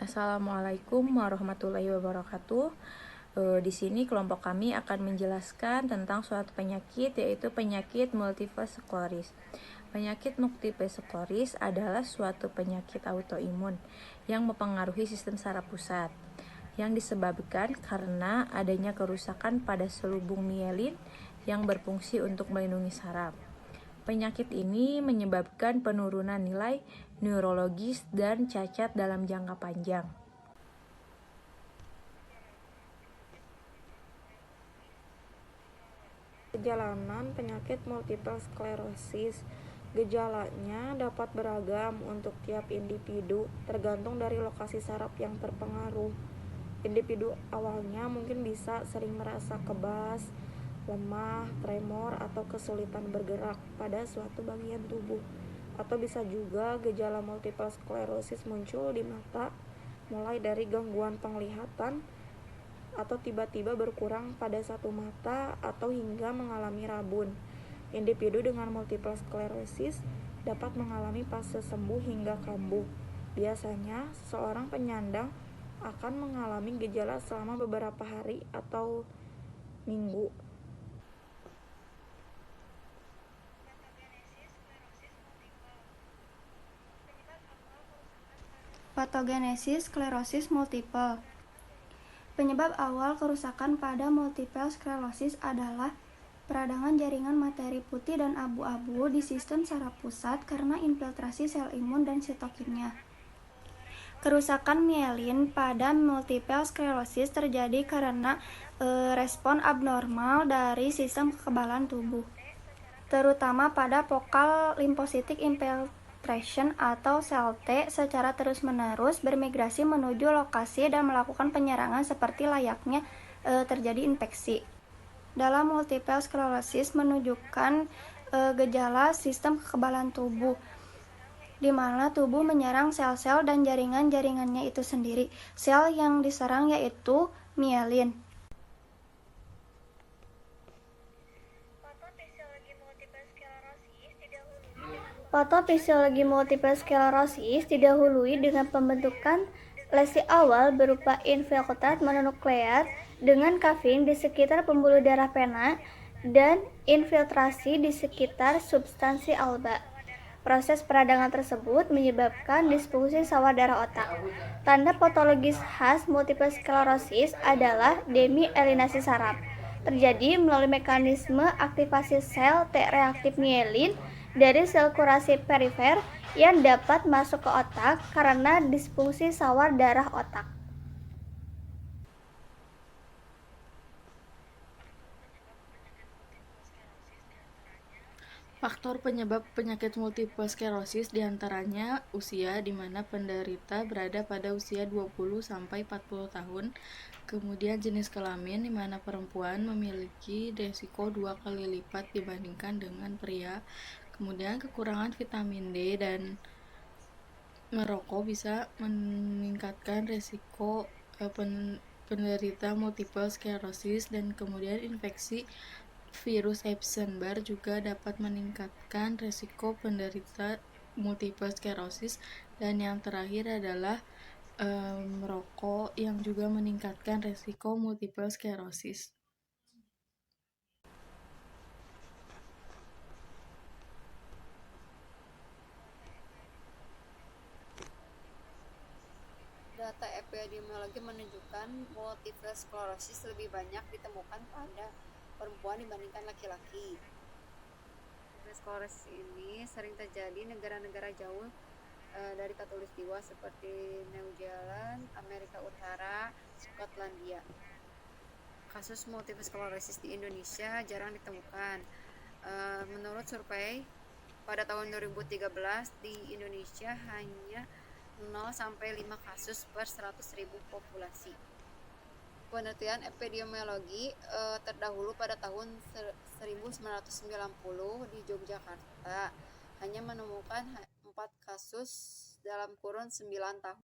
Assalamualaikum warahmatullahi wabarakatuh. Di sini kelompok kami akan menjelaskan tentang suatu penyakit, yaitu penyakit multiple sklerosis. Penyakit multiple sklerosis adalah suatu penyakit autoimun yang mempengaruhi sistem saraf pusat, yang disebabkan karena adanya kerusakan pada selubung mielin yang berfungsi untuk melindungi saraf. Penyakit ini menyebabkan penurunan nilai neurologis dan cacat dalam jangka panjang. Perjalanan penyakit multiple sklerosis. Gejalanya dapat beragam untuk tiap individu, tergantung dari lokasi saraf yang terpengaruh. Individu awalnya mungkin bisa sering merasa kebas, lemah, tremor, atau kesulitan bergerak pada suatu bagian tubuh. Atau bisa juga gejala multiple sklerosis muncul di mata, mulai dari gangguan penglihatan, atau tiba-tiba berkurang pada satu mata, atau hingga mengalami rabun. Individu dengan multiple sklerosis dapat mengalami fase sembuh hingga kambuh. Biasanya, seorang penyandang akan mengalami gejala selama beberapa hari atau minggu. Patogenesis sklerosis multiple. Penyebab awal kerusakan pada multiple sklerosis adalah peradangan jaringan materi putih dan abu-abu di sistem saraf pusat karena infiltrasi sel imun dan sitokinnya. Kerusakan mielin pada multiple sklerosis terjadi karena respon abnormal dari sistem kekebalan tubuh, terutama pada focal lymphocytic infiltration atau sel T secara terus-menerus bermigrasi menuju lokasi dan melakukan penyerangan seperti layaknya terjadi infeksi. Dalam multiple sklerosis menunjukkan gejala sistem kekebalan tubuh, di mana tubuh menyerang sel-sel dan jaringan-jaringannya itu sendiri. Sel yang diserang yaitu mielin. Patofisiologi multiple sklerosis didahului dengan pembentukan lesi awal berupa infiltrat mononuklear dengan kafein di sekitar pembuluh darah pena dan infiltrasi di sekitar substansi alba. Proses peradangan tersebut menyebabkan disfungsi sawar darah otak. Tanda patologis khas multiple sklerosis adalah demielinasi saraf. Terjadi melalui mekanisme aktivasi sel T reaktif mielin dari sel kurasi perifer yang dapat masuk ke otak karena disfungsi sawar darah otak. Faktor penyebab penyakit multiple sklerosis diantaranya usia, di mana penderita berada pada usia 20-40 tahun, kemudian jenis kelamin, di mana perempuan memiliki resiko 2 kali lipat dibandingkan dengan pria, kemudian kekurangan vitamin D dan merokok bisa meningkatkan resiko penderita multiple sklerosis, dan kemudian infeksi virus Epstein-Barr juga dapat meningkatkan resiko penderita multiple sklerosis, dan yang terakhir adalah merokok yang juga meningkatkan resiko multiple sklerosis. Data epidemiologi menunjukkan multiple sklerosis lebih banyak ditemukan pada perempuan dibandingkan laki-laki. Multiple sklerosis ini sering terjadi di negara-negara jauh dari Khatulistiwa seperti New Zealand, Amerika Utara, Skotlandia. Kasus multiple sklerosis di Indonesia jarang ditemukan. Menurut survei pada tahun 2013 di Indonesia hanya 0-5 kasus per 100.000 populasi. Penelitian epidemiologi terdahulu pada tahun 1990 di Yogyakarta hanya menemukan 4 kasus dalam kurun 9 tahun.